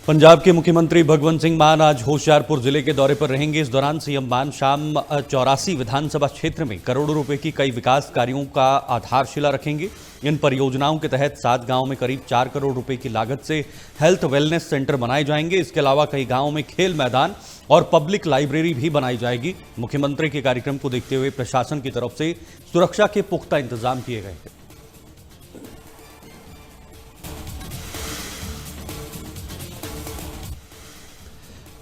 पंजाब के मुख्यमंत्री भगवंत सिंह मान आज होशियारपुर जिले के दौरे पर रहेंगे। इस दौरान सीएम मान शाम 84 विधानसभा क्षेत्र में करोड़ों रुपए की कई विकास कार्यों का आधारशिला रखेंगे। इन परियोजनाओं के तहत 7 गांवों में करीब 4 करोड़ रुपए की लागत से हेल्थ वेलनेस सेंटर बनाए जाएंगे। इसके अलावा कई गांवों में खेल मैदान और पब्लिक लाइब्रेरी भी बनाई जाएगी। मुख्यमंत्री के कार्यक्रम को देखते हुए प्रशासन की तरफ से सुरक्षा के पुख्ता इंतजाम किए गए हैं।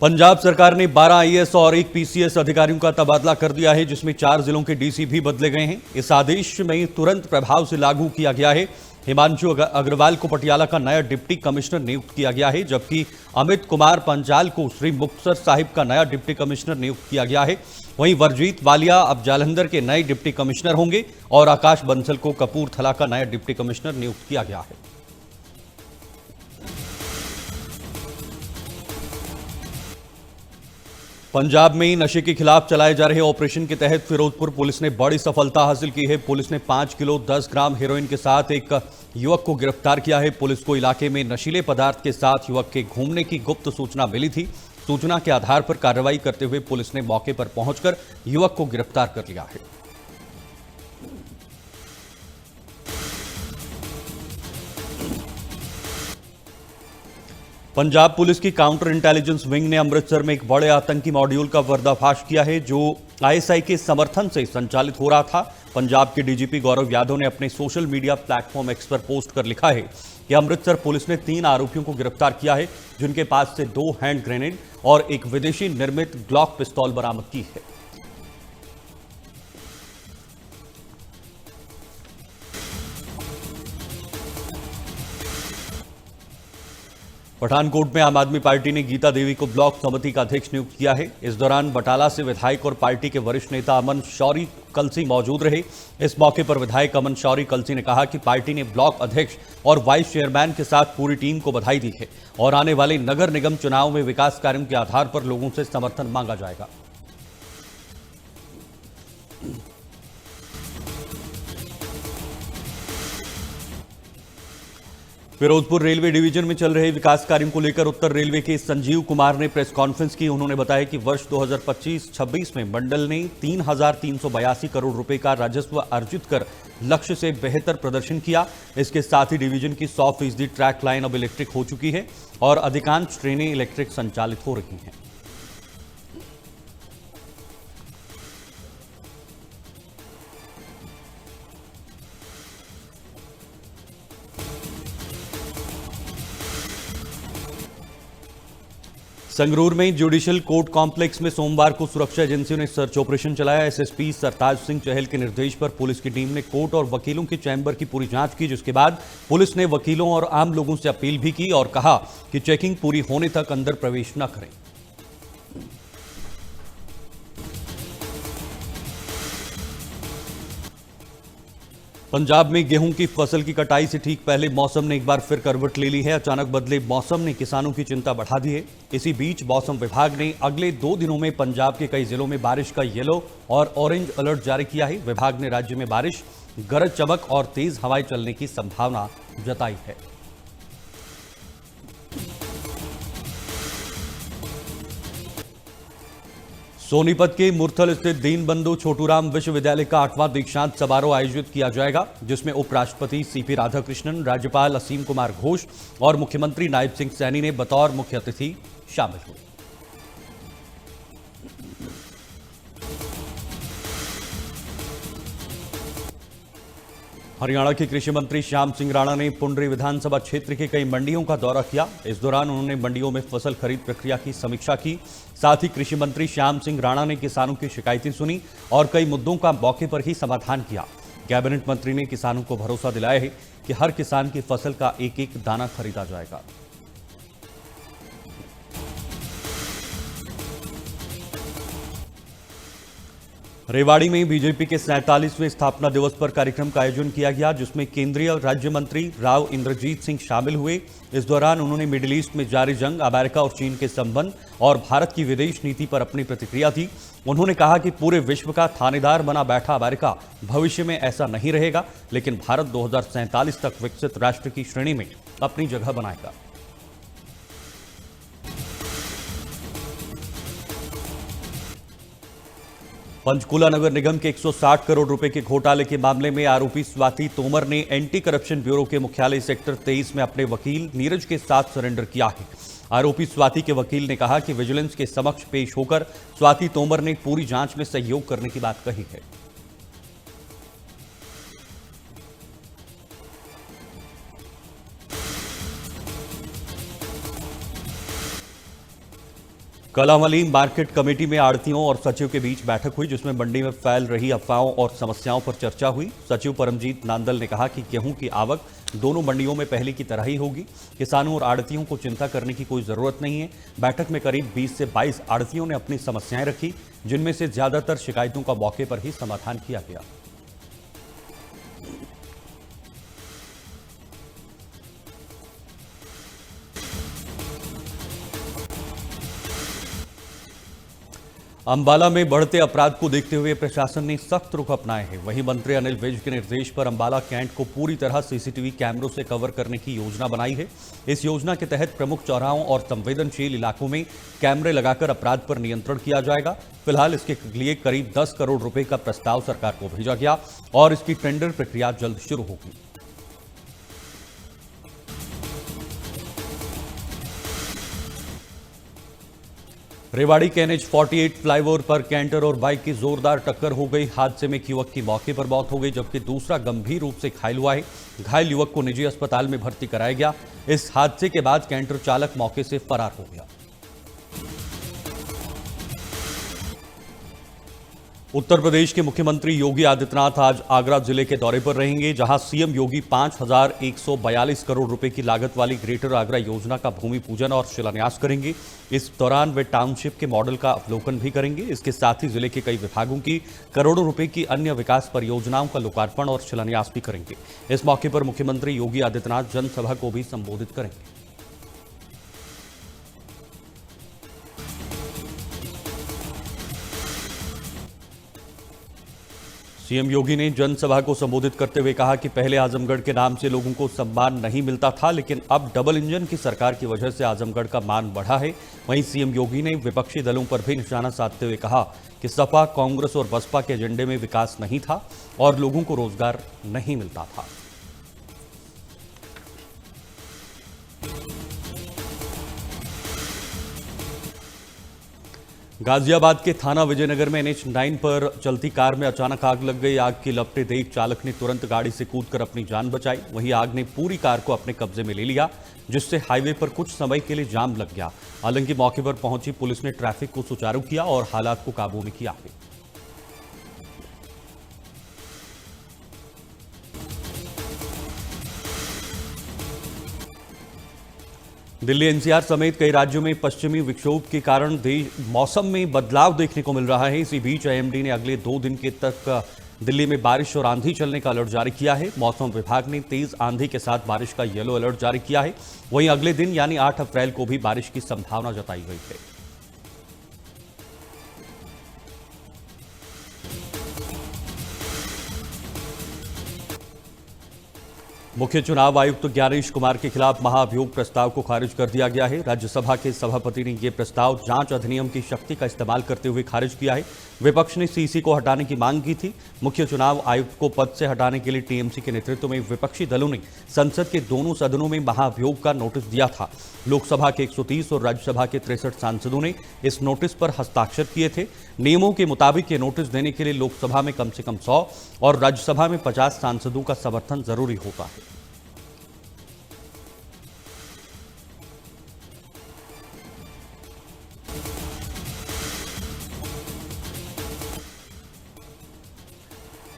पंजाब सरकार ने 12 आईएएस और 1 पीसीएस अधिकारियों का तबादला कर दिया है, जिसमें 4 जिलों के डीसी भी बदले गए हैं। इस आदेश में तुरंत प्रभाव से लागू किया गया है। हिमांशु अग्रवाल को पटियाला का नया डिप्टी कमिश्नर नियुक्त किया गया है, जबकि अमित कुमार पंचाल को श्री मुक्तसर साहिब का नया डिप्टी कमिश्नर नियुक्त किया गया है। वहीं वर्जीत वालिया अब जालंधर के नए डिप्टी कमिश्नर होंगे और आकाश बंसल को कपूरथला का नया डिप्टी कमिश्नर नियुक्त किया गया है। पंजाब में नशे के खिलाफ चलाए जा रहे ऑपरेशन के तहत फिरोजपुर पुलिस ने बड़ी सफलता हासिल की है। पुलिस ने 5 किलो 10 ग्राम हेरोइन के साथ एक युवक को गिरफ्तार किया है। पुलिस को इलाके में नशीले पदार्थ के साथ युवक के घूमने की गुप्त सूचना मिली थी। सूचना के आधार पर कार्रवाई करते हुए पुलिस ने मौके पर पहुंचकर युवक को गिरफ्तार कर लिया है। पंजाब पुलिस की काउंटर इंटेलिजेंस विंग ने अमृतसर में एक बड़े आतंकी मॉड्यूल का पर्दाफाश किया है, जो आईएसआई के समर्थन से संचालित हो रहा था। पंजाब के डीजीपी गौरव यादव ने अपने सोशल मीडिया प्लेटफॉर्म एक्स पर पोस्ट कर लिखा है कि अमृतसर पुलिस ने 3 आरोपियों को गिरफ्तार किया है, जिनके पास से 2 हैंड ग्रेनेड और एक विदेशी निर्मित ग्लॉक पिस्तौल बरामद की है। पठानकोट में आम आदमी पार्टी ने गीता देवी को ब्लॉक समिति का अध्यक्ष नियुक्त किया है। इस दौरान बटाला से विधायक और पार्टी के वरिष्ठ नेता अमन शौरी कलसी मौजूद रहे। इस मौके पर विधायक अमन शौरी कलसी ने कहा कि पार्टी ने ब्लॉक अध्यक्ष और वाइस चेयरमैन के साथ पूरी टीम को बधाई दी है और आने वाले नगर निगम चुनाव में विकास कार्यों के आधार पर लोगों से समर्थन मांगा जाएगा। फिरोजपुर रेलवे डिवीजन में चल रहे विकास कार्यों को लेकर उत्तर रेलवे के संजीव कुमार ने प्रेस कॉन्फ्रेंस की। उन्होंने बताया कि वर्ष 2025-26 में मंडल ने 3,382 करोड़ रुपए का राजस्व अर्जित कर लक्ष्य से बेहतर प्रदर्शन किया। इसके साथ ही डिवीजन की 100% ट्रैक लाइन अब इलेक्ट्रिक हो चुकी है और अधिकांश ट्रेनें इलेक्ट्रिक संचालित हो रही हैं। संगरूर में जुडिशियल कोर्ट कॉम्प्लेक्स में सोमवार को सुरक्षा एजेंसियों ने सर्च ऑपरेशन चलाया। एसएसपी सरताज सिंह चहल के निर्देश पर पुलिस की टीम ने कोर्ट और वकीलों के चैम्बर की पूरी जांच की, जिसके बाद पुलिस ने वकीलों और आम लोगों से अपील भी की और कहा कि चेकिंग पूरी होने तक अंदर प्रवेश न करें। पंजाब में गेहूं की फसल की कटाई से ठीक पहले मौसम ने एक बार फिर करवट ले ली है। अचानक बदले मौसम ने किसानों की चिंता बढ़ा दी है। इसी बीच मौसम विभाग ने अगले 2 दिनों में पंजाब के कई जिलों में बारिश का येलो और ऑरेंज अलर्ट जारी किया है। विभाग ने राज्य में बारिश, गरज चमक और तेज हवाएं चलने की संभावना जताई है। सोनीपत के मुरथल स्थित दीनबंधु छोटूराम विश्वविद्यालय का 8वां दीक्षांत समारोह आयोजित किया जाएगा, जिसमें उपराष्ट्रपति सीपी राधाकृष्णन, राज्यपाल असीम कुमार घोष और मुख्यमंत्री नायब सिंह सैनी ने बतौर मुख्य अतिथि शामिल हुए। हरियाणा के कृषि मंत्री श्याम सिंह राणा ने पुंडरी विधानसभा क्षेत्र के कई मंडियों का दौरा किया। इस दौरान उन्होंने मंडियों में फसल खरीद प्रक्रिया की समीक्षा की। साथ ही कृषि मंत्री श्याम सिंह राणा ने किसानों की शिकायतें सुनी और कई मुद्दों का मौके पर ही समाधान किया। कैबिनेट मंत्री ने किसानों को भरोसा दिलाया है कि हर किसान की फसल का एक एक दाना खरीदा जाएगा। रेवाड़ी में बीजेपी के 47वें स्थापना दिवस पर कार्यक्रम का आयोजन किया गया, जिसमें केंद्रीय राज्य मंत्री राव इंद्रजीत सिंह शामिल हुए। इस दौरान उन्होंने मिडिल ईस्ट में जारी जंग, अमेरिका और चीन के संबंध और भारत की विदेश नीति पर अपनी प्रतिक्रिया दी। उन्होंने कहा कि पूरे विश्व का थानेदार बना बैठा अमेरिका भविष्य में ऐसा नहीं रहेगा, लेकिन भारत 2047 तक विकसित राष्ट्र की श्रेणी में अपनी जगह बनाएगा। पंचकुला नगर निगम के 160 करोड़ रुपए के घोटाले के मामले में आरोपी स्वाति तोमर ने एंटी करप्शन ब्यूरो के मुख्यालय सेक्टर 23 में अपने वकील नीरज के साथ सरेंडर किया है। आरोपी स्वाति के वकील ने कहा कि विजिलेंस के समक्ष पेश होकर स्वाति तोमर ने पूरी जांच में सहयोग करने की बात कही है। कलामली मार्केट कमेटी में आड़तियों और सचिव के बीच बैठक हुई, जिसमें मंडी में फैल रही अफवाहों और समस्याओं पर चर्चा हुई। सचिव परमजीत नांदल ने कहा कि गेहूं की आवक दोनों मंडियों में पहले की तरह ही होगी। किसानों और आड़तियों को चिंता करने की कोई जरूरत नहीं है। बैठक में करीब 20 से 22 आड़तियों ने अपनी समस्याएं रखी, जिनमें से ज्यादातर शिकायतों का मौके पर ही समाधान किया गया। अंबाला में बढ़ते अपराध को देखते हुए प्रशासन ने सख्त रुख अपनाए हैं। वहीं मंत्री अनिल विज के निर्देश पर अंबाला कैंट को पूरी तरह सीसीटीवी कैमरों से कवर करने की योजना बनाई है। इस योजना के तहत प्रमुख चौराहों और संवेदनशील इलाकों में कैमरे लगाकर अपराध पर नियंत्रण किया जाएगा। फिलहाल इसके लिए करीब 10 करोड़ रुपए का प्रस्ताव सरकार को भेजा गया और इसकी टेंडर प्रक्रिया जल्द शुरू होगी। रेवाड़ी के NH 48 फ्लाईओवर पर कैंटर और बाइक की जोरदार टक्कर हो गई। हादसे में एक युवक की मौके पर मौत हो गई, जबकि दूसरा गंभीर रूप से घायल हुआ है। घायल युवक को निजी अस्पताल में भर्ती कराया गया। इस हादसे के बाद कैंटर चालक मौके से फरार हो गया। उत्तर प्रदेश के मुख्यमंत्री योगी आदित्यनाथ आज आगरा जिले के दौरे पर रहेंगे, जहां सीएम योगी 5,142 करोड़ रुपए की लागत वाली ग्रेटर आगरा योजना का भूमि पूजन और शिलान्यास करेंगे। इस दौरान वे टाउनशिप के मॉडल का अवलोकन भी करेंगे। इसके साथ ही जिले के कई विभागों की करोड़ों रुपए की अन्य विकास परियोजनाओं का लोकार्पण और शिलान्यास भी करेंगे। इस मौके पर मुख्यमंत्री योगी आदित्यनाथ जनसभा को भी संबोधित करेंगे। सीएम योगी ने जनसभा को संबोधित करते हुए कहा कि पहले आजमगढ़ के नाम से लोगों को सम्मान नहीं मिलता था, लेकिन अब डबल इंजन की सरकार की वजह से आजमगढ़ का मान बढ़ा है। वहीं सीएम योगी ने विपक्षी दलों पर भी निशाना साधते हुए कहा कि सपा, कांग्रेस और बसपा के एजेंडे में विकास नहीं था और लोगों को रोजगार नहीं मिलता था। गाजियाबाद के थाना विजयनगर में NH 9 पर चलती कार में अचानक आग लग गई। आग की लपटें देख चालक ने तुरंत गाड़ी से कूदकर अपनी जान बचाई। वहीं आग ने पूरी कार को अपने कब्जे में ले लिया, जिससे हाईवे पर कुछ समय के लिए जाम लग गया। हालांकि मौके पर पहुंची पुलिस ने ट्रैफिक को सुचारू किया और हालात को काबू में किया है। दिल्ली NCR समेत कई राज्यों में पश्चिमी विक्षोभ के कारण मौसम में बदलाव देखने को मिल रहा है। इसी बीच IMD ने अगले 2 दिन के तक दिल्ली में बारिश और आंधी चलने का अलर्ट जारी किया है। मौसम विभाग ने तेज आंधी के साथ बारिश का येलो अलर्ट जारी किया है। वहीं अगले दिन यानी 8 अप्रैल को भी बारिश की संभावना जताई गई है। मुख्य चुनाव आयुक्त ज्ञानेश कुमार के खिलाफ महाअभियोग प्रस्ताव को खारिज कर दिया गया है। राज्यसभा के सभापति ने यह प्रस्ताव जांच अधिनियम की शक्ति का इस्तेमाल करते हुए खारिज किया है। विपक्ष ने CC को हटाने की मांग की थी। मुख्य चुनाव आयुक्त को पद से हटाने के लिए TMC के नेतृत्व में विपक्षी दलों ने संसद के दोनों सदनों में महाअभियोग का नोटिस दिया था। लोकसभा के 130 और राज्यसभा के 63 सांसदों ने इस नोटिस पर हस्ताक्षर किए थे। नियमों के मुताबिक ये नोटिस देने के लिए लोकसभा में कम से कम 100 और राज्यसभा में 50 सांसदों का समर्थन जरूरी होता है।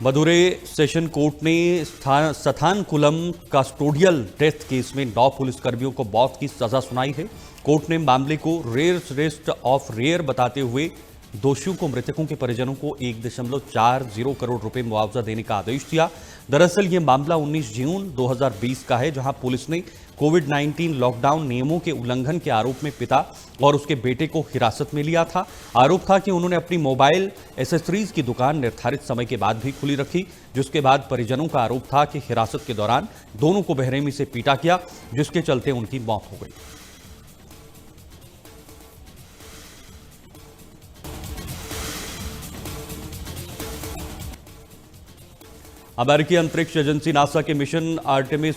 मदुरै सेशन कोर्ट ने सथानकुलम कस्टोडियल डेथ केस में 9 पुलिसकर्मियों को मौत की सजा सुनाई है। कोर्ट ने मामले को रेयरेस्ट ऑफ रेयर बताते हुए दोषियों को मृतकों के परिजनों को 1.40 करोड़ रुपए मुआवजा देने का आदेश दिया। दरअसल ये मामला 19 जून 2020 का है, जहां पुलिस ने कोविड-19 लॉकडाउन नियमों के उल्लंघन के आरोप में पिता और उसके बेटे को हिरासत में लिया था। आरोप था कि उन्होंने अपनी मोबाइल एसेसरीज की दुकान निर्धारित समय के बाद भी खुली रखी, जिसके बाद परिजनों का आरोप था कि हिरासत के दौरान दोनों को बेरहमी से पीटा गया, जिसके चलते उनकी मौत हो गई। अमेरिकी अंतरिक्ष एजेंसी नासा के मिशन आर्टेमिस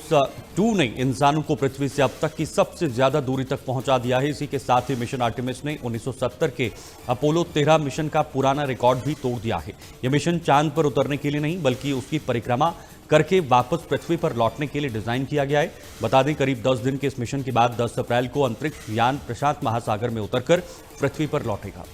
2 ने इंसानों को पृथ्वी से अब तक की सबसे ज्यादा दूरी तक पहुंचा दिया है। इसी के साथ ही मिशन आर्टेमिस ने 1970 के अपोलो 13 मिशन का पुराना रिकॉर्ड भी तोड़ दिया है। यह मिशन चांद पर उतरने के लिए नहीं बल्कि उसकी परिक्रमा करके वापस पृथ्वी पर लौटने के लिए डिजाइन किया गया है। बता दें, करीब 10 दिन के इस मिशन के बाद 10 अप्रैल को अंतरिक्ष यान प्रशांत महासागर में उतरकर पृथ्वी पर लौटेगा।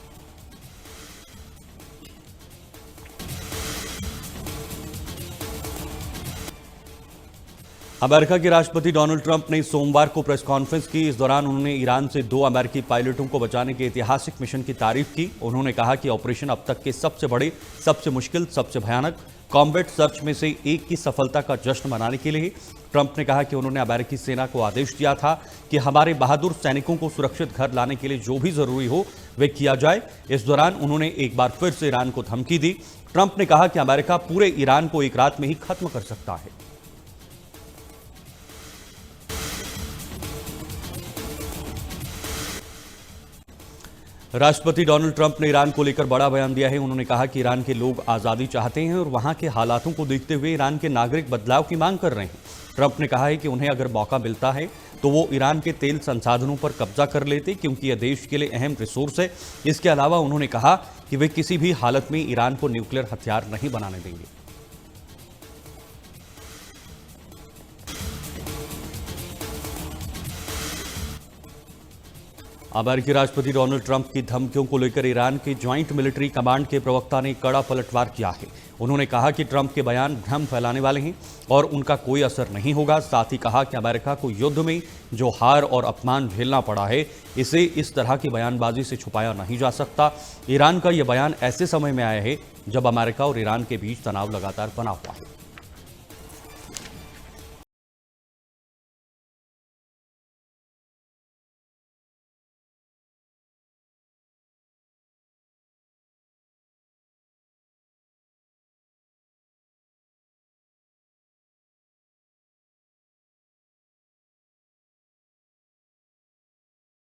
अमेरिका के राष्ट्रपति डोनाल्ड ट्रंप ने सोमवार को प्रेस कॉन्फ्रेंस की। इस दौरान उन्होंने ईरान से 2 अमेरिकी पायलटों को बचाने के ऐतिहासिक मिशन की तारीफ की। उन्होंने कहा कि ऑपरेशन अब तक के सबसे बड़े, सबसे मुश्किल, सबसे भयानक कॉम्बैट सर्च में से एक की सफलता का जश्न मनाने के लिए। ट्रंप ने कहा कि उन्होंने अमेरिकी सेना को आदेश दिया था कि हमारे बहादुर सैनिकों को सुरक्षित घर लाने के लिए जो भी जरूरी हो वे किया जाए। इस दौरान उन्होंने एक बार फिर से ईरान को धमकी दी। ट्रंप ने कहा कि अमेरिका पूरे ईरान को एक रात में ही खत्म कर सकता है। राष्ट्रपति डोनाल्ड ट्रंप ने ईरान को लेकर बड़ा बयान दिया है। उन्होंने कहा कि ईरान के लोग आज़ादी चाहते हैं और वहां के हालातों को देखते हुए ईरान के नागरिक बदलाव की मांग कर रहे हैं। ट्रंप ने कहा है कि उन्हें अगर मौका मिलता है तो वो ईरान के तेल संसाधनों पर कब्जा कर लेते, क्योंकि यह देश के लिए अहम रिसोर्स है। इसके अलावा उन्होंने कहा कि वे किसी भी हालत में ईरान को न्यूक्लियर हथियार नहीं बनाने देंगे। अमेरिकी राष्ट्रपति डोनाल्ड ट्रंप की धमकियों को लेकर ईरान के ज्वाइंट मिलिट्री कमांड के प्रवक्ता ने कड़ा पलटवार किया है। उन्होंने कहा कि ट्रंप के बयान भ्रम फैलाने वाले हैं और उनका कोई असर नहीं होगा। साथ ही कहा कि अमेरिका को युद्ध में जो हार और अपमान झेलना पड़ा है, इसे इस तरह की बयानबाजी से छुपाया नहीं जा सकता। ईरान का यह बयान ऐसे समय में आया है जब अमेरिका और ईरान के बीच तनाव लगातार बना हुआ है।